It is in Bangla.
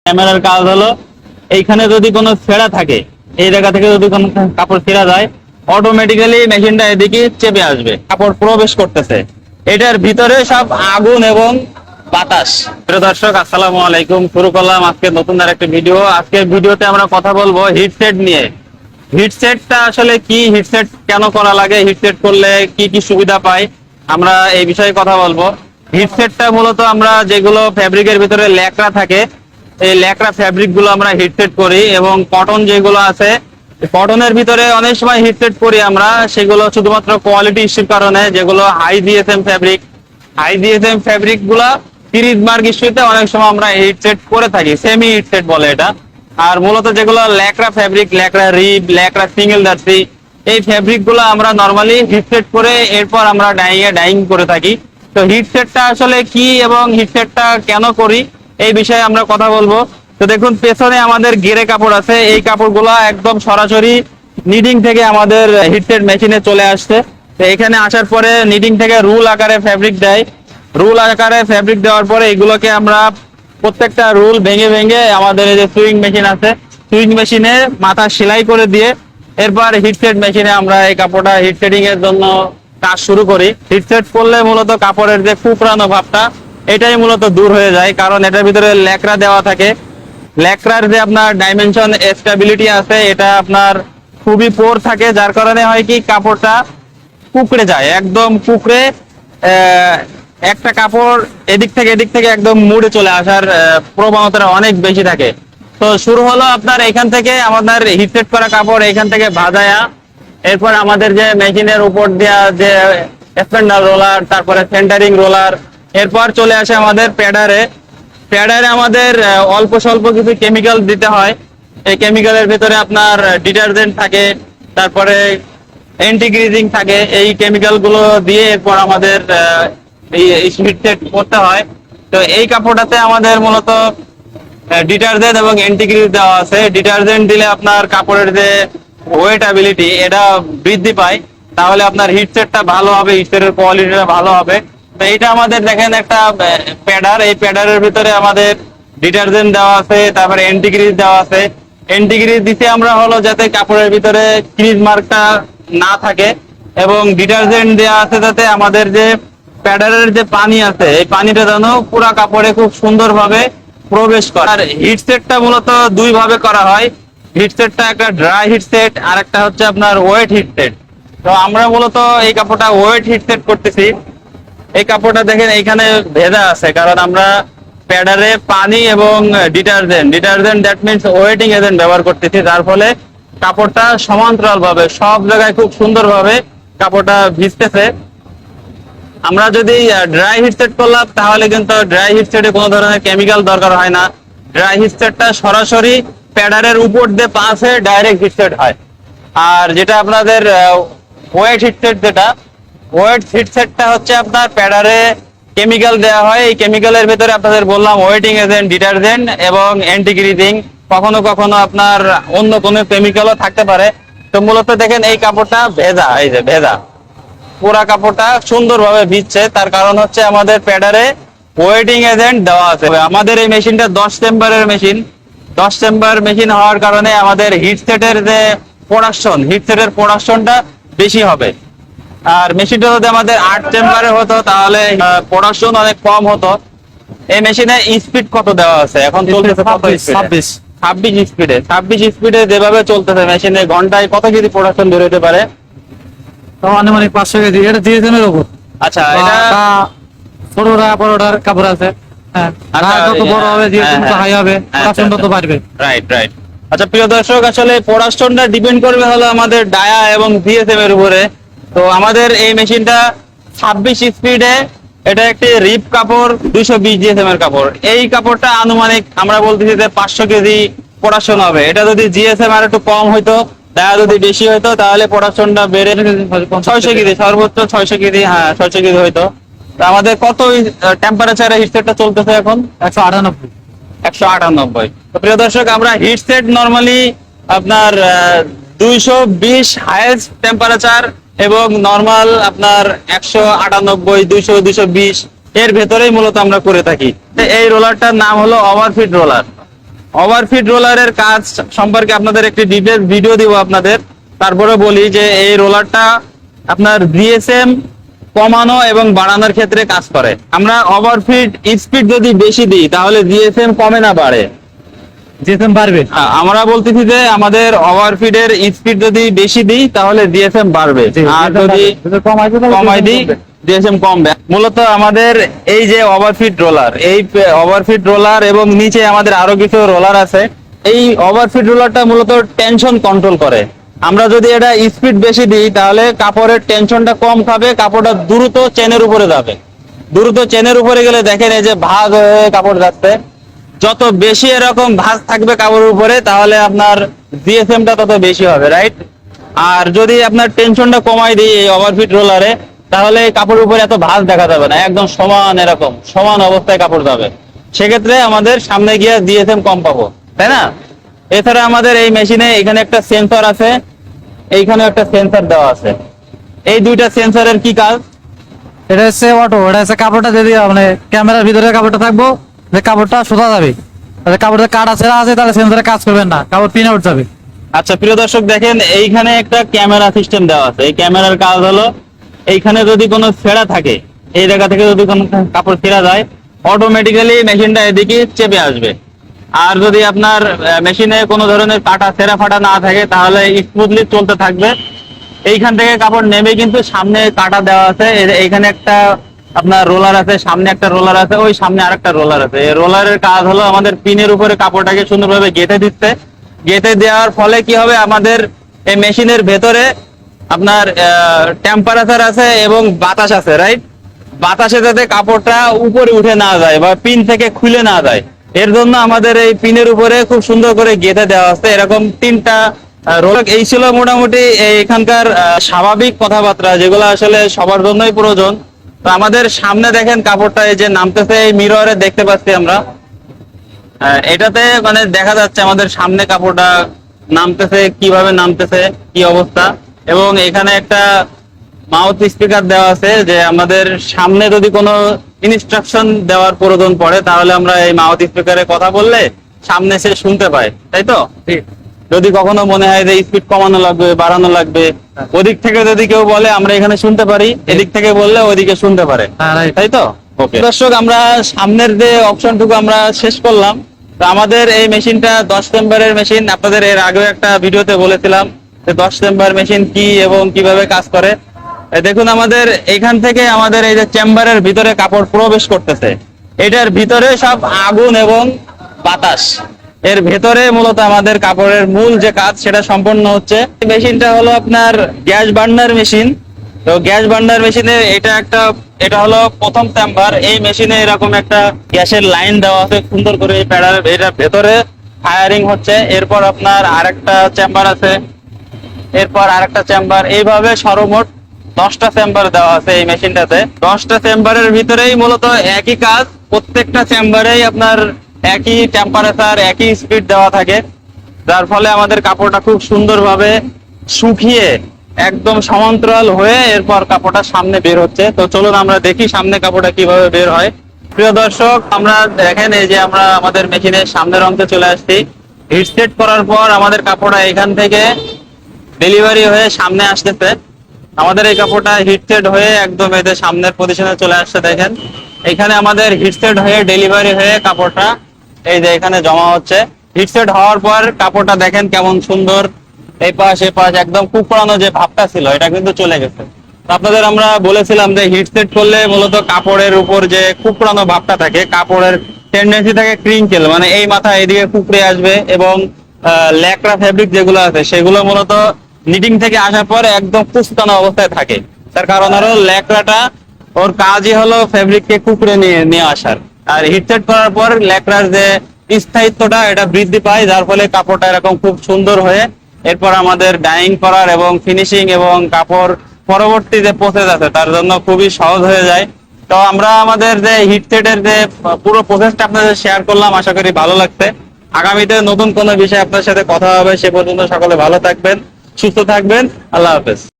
ক্যামেরার কাজ হলো এইখানে যদি কোনো ছেঁড়া থাকে, এই জায়গা থেকে যদি কোনো কাপড় ছেঁড়া যায়, অটোমেটিক্যালি মেশিনটা এদিকে চেপে আসবে, কাপড় প্রবেশ করতেছে। এটার ভিতরে সব আগুন এবং বাতাস। প্রিয় দর্শক, আসসালামু আলাইকুম। শুরু করলাম আজকে নতুন আর একটা ভিডিও। আজকের ভিডিওতে আমরা কথা বলবো হিটসেট নিয়ে। হিটসেটটা আসলে কি, হিটসেট কেন করা লাগে, হিটসেট করলে কি কি সুবিধা পাই, আমরা এই বিষয়ে কথা বলবো। হিটসেটটা মূলত আমরা যেগুলো ফ্যাব্রিকের ভিতরে ল্যাকড়া থাকে, এই ল্যাকড়া ফ্যাব্রিক গুলো আমরা হিটসেট করি, এবং কটন যেগুলো আছে, কটনের ভিতরে অনেক সময় হিটসেট করি আমরা, সেগুলো শুধুমাত্র কোয়ালিটি ইস্যুর কারণে। যেগুলো হাই জিএসএম ফ্যাব্রিক গুলা 30 মার্ক ইস্যুতে অনেক সময় আমরা হিটসেট করে থাকি, সেমি হিটসেট বলে এটা। আর মূলত যেগুলো ল্যাকড়া ফ্যাব্রিক, ল্যাকড়া রিব, ল্যাকড়া সিঙ্গেল জার্সি, এই ফ্যাব্রিক গুলো আমরা নর্মালি হিটসেট করে এরপর আমরা ডাইং করে থাকি। তো হিটসেটটা আসলে কি এবং হিটসেটটা কেন করি, এই বিষয়ে আমরা কথা বলবো। তো দেখুন, পেছনে আমাদের গেরে কাপড় আছে, এই কাপড়গুলো একদম সরাসরি নিডিং থেকে আমাদের হিটসেট মেশিনে চলে আসছে। তো এখানে আসার পরে নিডিং থেকে রুল আকারে ফ্যাব্রিক দেয়। রুল আকারে ফ্যাব্রিক দেওয়ার পরে এগুলোকে আমরা প্রত্যেকটা রুল ভেঙে ভেঙে আমাদের এই যে সুইং মেশিন আছে, সুইং মেশিনে মাথা সেলাই করে দিয়ে এরপর হিটসেট মেশিনে আমরা এই কাপড়টা হিটসেটিং এর জন্য কাজ শুরু করি। হিটসেট করলে মূলত কাপড়ের যে কুকড়ানো ভাবটা, এটাই মূলত দূর হয়ে যায়, কারণ এটার ভিতরে ল্যাকড়া দেওয়া থাকে। ল্যাকড়ার যে আপনার ডাইমেনশন স্টেবিলিটি আছে, এটা আপনার খুবই পোর থাকে, যার কারণে হয় কি কাপড়টা কুকড়ে যায়, একদম কুকড়ে একটা কাপড় এদিক থেকে একদম মুড়ে চলে আসার প্রবণতাটা অনেক বেশি থাকে। তো শুরু হলো আপনার এখান থেকে, আমাদের হিটসেট করা কাপড় এখান থেকে ভাজায়া, এরপর আমাদের যে মেশিনের উপর দেওয়া যে স্প্যান্ডার রোলার, তারপরে সেন্টারিং রোলার, এরপর চলে আসে আমাদের প্যাডারে। প্যাডারে আমাদের অল্প স্বল্প কিছু কেমিক্যাল দিতে হয়। এই কেমিক্যালের ভিতরে আপনার ডিটারজেন্ট থাকে, তারপরে অ্যান্টিগ্রিজিং থাকে। এই কেমিক্যাল গুলো দিয়ে এরপর আমাদের এই হিটসেট করতে হয়। তো এই কাপড়টাতে আমাদের মূলত ডিটারজেন্ট এবং অ্যান্টিগ্রিজ দেওয়া আছে। ডিটারজেন্ট দিলে আপনার কাপড়ের যে ওয়েটেবিলিটি, এটা বৃদ্ধি পায়, তাহলে আপনার হিটসেটটা ভালো হবে, হিটসেটের কোয়ালিটিটা ভালো হবে। তো এইটা আমাদের দেখেন একটা প্যাডার, এই প্যাডারের ভিতরে আমাদের ডিটারজেন্ট দেওয়া আছে, তারপরে অ্যান্টিগ্রিজ দেওয়া আছে। অ্যান্টিগ্রিজ দিতে আমরা হলো যাতে কাপড়ের ভিতরে ক্রিজ মার্কটা না থাকে, এবং ডিটারজেন্ট দেওয়া আছে যাতে আমাদের যে প্যাডারের যে পানি আছে, এই পানিটা যেন পুরা কাপড়ে খুব সুন্দরভাবে প্রবেশ করে। আর হিটসেটটা মূলত দুই ভাবে করা হয়। হিটসেটটা একটা ড্রাই হিটসেট, আর একটা হচ্ছে আপনার ওয়েট হিটসেট। তো আমরা মূলত এই কাপড়টা ওয়েট হিটসেট করতেছি। এই কাপড়টা দেখেন এইখানে ভেজা আছে, কারণ আমরা প্যাডারে পানি এবং detergent that means waiting agent ব্যবহার করতেছি, যার ফলে কাপড়টা সমান্তরাল ভাবে সব জায়গায় খুব সুন্দরভাবে কাপড়টা ভিজতেছে। আমরা যদি ড্রাই হিটসেট করলাম, তাহলে কিন্তু ড্রাই হিটসেটে কোনো ধরনের কেমিক্যাল দরকার হয় না। ড্রাই হিটসেটটা সরাসরি প্যাডারের উপর দিয়ে পাস হয়ে ডাইরেক্ট হিটসেট হয়। আর যেটা আপনাদের ওয়েট হিটসেট, যেটা ওয়েট হিটসেটটা হচ্ছে আপনার প্যাডারে কেমিক্যাল দেওয়া হয়। এই কেমিক্যালের ভিতরে আপনাদের বললাম ওয়েটিং এজেন্ট, ডিটারজেন্ট এবং অ্যান্টিগ্রিজিং, কখনো কখনো আপনার অন্য কোনো কেমিক্যালও থাকতে পারে। তো মূলত দেখেন এই কাপড়টা ভেজা, এই যে ভেজা, পুরা কাপড়টা সুন্দরভাবে ভিজছে, তার কারণ হচ্ছে আমাদের প্যাডারে ওয়েটিং এজেন্ট দেওয়া আছে। আমাদের এই মেশিনটা 10 চেম্বারের মেশিন। 10 চেম্বার মেশিন হওয়ার কারণে আমাদের হিটসেটের যে হিটসেটের প্রোডাকশনটা বেশি হবে। আর মেশিনটা যদি আমাদের 8 চেম্বারে হতো, তাহলে প্রোডাকশন অনেক কম হতো। এই মেশিনে স্পিড কত দেওয়া আছে এখন চলতেছে? 26 স্পিডে। 26 স্পিডে যেভাবে চলতেছে মেশিনে, ঘন্টায় কত কেজি প্রোডাকশন বের হতে পারে? আনুমানিক 500 কেজি। এটা জিএসএম এর উপর। আচ্ছা, এটা ছোটটা বড়টার কাপড় আছে। হ্যাঁ, যত বড় হবে জিএসএম তো হাই হবে, প্রোডাকশন তত বাড়বে। রাইট। আচ্ছা প্রিয় দর্শক, আসলে প্রোডাকশনটা ডিপেন্ড করবে হলো আমাদের ডায়া এবং জিএসএম এর উপরে। তো আমাদের এই মেশিনটা 26 স্পিডে, এটা একটি রিপ কাপড়, 220 জিএসএম এর কাপড়। এই কাপড়টা আনুমানিক আমরা বলতেছি যে 500 কেজি প্রোডাকশন হবে। এটা যদি জিএসএম আর একটু কম হইতো, ডায়া যদি বেশি হইতো, তাহলে প্রোডাকশনটা বেড়ে 600 কেজি, সর্বোচ্চ 600 কেজি, হ্যাঁ 600 কেজি হইতো। তো আমাদের কত টেম্পারেচারে হিটসেটটা চলতেছে এখন? 198। তো প্রিয় দর্শক, আমরা হিটসেট নরমালি আপনার 220 হাইয়েস্ট টেম্পারেচার এবং নরমাল আপনার 198, 200, 220 এর ভেতরেই মূলত আমরা করে থাকি। এই রোলারটার নাম হলো ওভারফিট রোলার। ওভারফিট রোলারের কাজ সম্পর্কে আপনাদের একটি ডিটেইলস ভিডিও দিব আপনাদের। তারপরে বলি যে এই রোলারটা আপনার জিএসএম কমানো এবং বাড়ানোর ক্ষেত্রে কাজ করে। আমরা ওভারফিট স্পিড যদি বেশি দিই তাহলে জিএসএম কমে না বাড়ে? জিএসএম বাড়বে। আমরা বলতেছি যে আমাদের ওভারফিডের স্পিড যদি বেশি দিই তাহলে জিএসএম বাড়বে, আর যদি কমাই দিই জিএসএম কমবে। মূলত আমাদের এই যে ওভারফিট রোলার, এই ওভারফিট রোলার এবং নিচে আমাদের আরো কিছু রোলার আছে। এই ওভারফিট রোলারটা মূলত টেনশন কন্ট্রোল করে। আমরা যদি এটা স্পিড বেশি দিই তাহলে কাপড়ের টেনশনটা কম খাবে, কাপড়টা দ্রুত চেনের উপরে যাবে। দ্রুত চেনের উপরে গেলে দেখেন এই যে ভাঁজ হয়ে কাপড় যাচ্ছে। যত বেশি এরকম ভাঁজ থাকবে কাপড়ের উপরে তাহলে আপনার জিএসএমটা তত বেশি হবে, রাইট? আর যদি আপনার টেনশনটা কমাই দিই এই ওভারফিট রোলারে তাহলে কাপড়ের উপরে এত ভাঁজ দেখা যাবে না, একদম সমান এরকম সমান অবস্থায় কাপড় যাবে। সেক্ষেত্রে আমাদের সামনে গিয়ে জিএসএম কম পাবো, তাই না? এছাড়া আমাদের এই মেশিনে এখানে একটা সেন্সর আছে, এইখানে একটা সেন্সর দেওয়া আছে। এই দুইটা সেন্সরের কি কাজ? এটা হচ্ছে অটো, এটা হচ্ছে কাপড়টা যদি মানে ক্যামেরার ভিতরে কাপড়টা থাকবো, যে কাপড়টা সোজা যাবে। তাহলে কাপড়টা কাটা ছেঁড়া আছে তাহলে সেন্সরে কাজ করবেন না, কাপড় পিন আউট যাবে। আচ্ছা প্রিয় দর্শক দেখেন, এইখানে একটা ক্যামেরা সিস্টেম দেওয়া আছে। এই ক্যামেরার কাজ হলো এইখানে যদি কোনো ছেঁড়া থাকে, এই জায়গা থেকে যদি কোনো কাপড় ছেঁড়া যায় অটোমেটিক্যালি মেশিনটা এদিকে চেপে আসবে। আর যদি আপনার মেশিনে কোনো ধরনের কাটা ছেঁড়া ফাটা না থাকে তাহলে স্মুথলি চলতে থাকবে। এইখান থেকে কাপড় নেমে কিন্তু সামনে কাটা দেওয়া আছে। এইখানে একটা আপনার রোলার আছে, সামনে একটা রোলার আছে, ওই সামনে আরেকটা রোলার আছে। এই রোলারের কাজ হলো আমাদের পিনের উপরে কাপড়টাকে সুন্দরভাবে গেঁথে দিচ্ছে। গেঁথে দেওয়ার ফলে কি হবে, আমাদের এই মেশিনের ভেতরে আপনার টেম্পারেচার আছে এবং বাতাস আছে, রাইট? বাতাসে যাতে কাপড়টা উপরে উঠে না যায় বা পিন থেকে খুলে না যায়, এর জন্য আমাদের এই পিনের উপরে খুব সুন্দর করে গেঁথে দেওয়া আছে। এরকম তিনটা রোলার। এই ছিল মোটামুটি এখানকার স্বাভাবিক কথাবার্তা, যেগুলো আসলে সবার জন্যই প্রয়োজন। তো আমাদের সামনে দেখেন কাপড়টা এই যে নামতেছে, এই মিররে দেখতে পাচ্ছি আমরা। এটাতে মানে দেখা যাচ্ছে আমাদের সামনে কাপড়টা নামতেছে, কিভাবে নামতেছে, কি অবস্থা। এবং এখানে একটা মাউথ স্পিকার দেওয়া আছে, যে আমাদের সামনে যদি কোনো ইনস্ট্রাকশন দেওয়ার প্রয়োজন পড়ে তাহলে আমরা এই মাউথ স্পিকারে কথা বললে সামনে সে শুনতে পায়, তাই তো? যদি কখনো মনে হয় যে স্পিড কমানো লাগবে, বাড়ানো লাগবে, ওদিক থেকে যদি কেউ বলে আমরা এখানে শুনতে পারি, এদিক থেকে বললে ওইদিকে শুনতে পারে, তাই তো? ওকে দর্শক, আমরা সামনের যে অপশনটুকু আমরা শেষ করলাম। তো আমাদের এই মেশিনটা 10 চেম্বারের মেশিন। আপনাদের এর আগে একটা ভিডিওতে বলেছিলাম যে 10 চেম্বার মেশিন কি এবং কিভাবে কাজ করে। দেখুন আমাদের এখান থেকে আমাদের এই যে চেম্বারের ভিতরে কাপড় প্রবেশ করতেছে, এটার ভিতরে সব আগুন এবং বাতাস। এর ভেতরে মূলত আমাদের কাপড়ের মূল যে কাজ সেটা সম্পন্ন হচ্ছে। মেশিনটা হলো আপনার গ্যাস বার্নার মেশিন। তো গ্যাস বার্নার মেশিনে এটা হলো প্রথম চেম্বার। এই মেশিনে এরকম একটা গ্যাসের লাইন দেওয়া আছে সুন্দর করে, এই প্যাডাল এটার ভেতরে ফায়ারিং হচ্ছে। এরপর আপনার আরেকটা চেম্বার আছে, এরপর আরেকটা চেম্বার, এইভাবে সর্বমোট 10টা চেম্বার দেওয়া আছে এই মেশিনটাতে। 10টা চেম্বারের ভিতরেই মূলত একই কাজ, প্রত্যেকটা চেম্বারেই আপনার একই টেম্পারেচার, একই স্পিড দেওয়া থাকে, যার ফলে আমাদের কাপড়টা খুব সুন্দরভাবে শুকিয়ে একদম সমান্তরাল হয়ে এরপর কাপড়টা সামনে বের হচ্ছে। তো চলুন আমরা দেখি সামনে কাপড়টা কিভাবে বের হয়। প্রিয় দর্শক, আমরা দেখেন এই যে আমরা আমাদের মেশিনের সামনের অংশে চলে আসছি। হিট সেট করার পর আমাদের কাপড়টা এখান থেকে ডেলিভারি হয়ে সামনে আসতেছে। আমাদের এই কাপড়টা হিটসেট হয়ে একদম এদের সামনের পজিশনে চলে আসছে। দেখেন এখানে আমাদের হিটসেট হয়ে ডেলিভারি হয়ে কাপড়টা এই যে এখানে জমা হচ্ছে। হিটসেট হওয়ার পর কাপড়টা দেখেন কেমন সুন্দর, এই পাশ এ পাশ একদম কুকড়ানো যে ভাবটা ছিল এটা কিন্তু চলে গেছে। আপনাদের আমরা বলেছিলাম যে হিটসেট করলে মূলত কাপড়ের উপর যে কুকড়ানো ভাবটা থাকে, কাপড়ের টেন্ডেন্সি থাকে ক্রিঙ্কেল, মানে এই মাথা এদিকে কুকড়ে আসবে, এবং ল্যাকড়া ফেব্রিক যেগুলো আছে সেগুলো মূলত নিটিং থেকে আসার পর একদম কুচকানো অবস্থায় থাকে। তার কারণ হলো ল্যাকড়াটা ওর কাজই হলো ফেব্রিককে কুকড়ে নিয়ে আসার। আর হিটসেট করার পর ল্যাকড়ার যে স্থায়িত্বটা এটা বৃদ্ধি পায়, যার ফলে কাপড়টা এরকম খুব সুন্দর হয়ে এরপর আমাদের ডাইং করার এবং ফিনিশিং এবং কাপড় পরবর্তী যে প্রসেস আছে তার জন্য খুবই সহজ হয়ে যায়। তো আমরা আমাদের যে হিটসেটের যে পুরো প্রসেসটা আপনাদের শেয়ার করলাম, আশা করি ভালো লাগছে। আগামীতে নতুন কোনো বিষয়ে আপনার সাথে কথা হবে। সে পর্যন্ত সকলে ভালো থাকবেন, সুস্থ থাকবেন। আল্লাহ হাফেজ।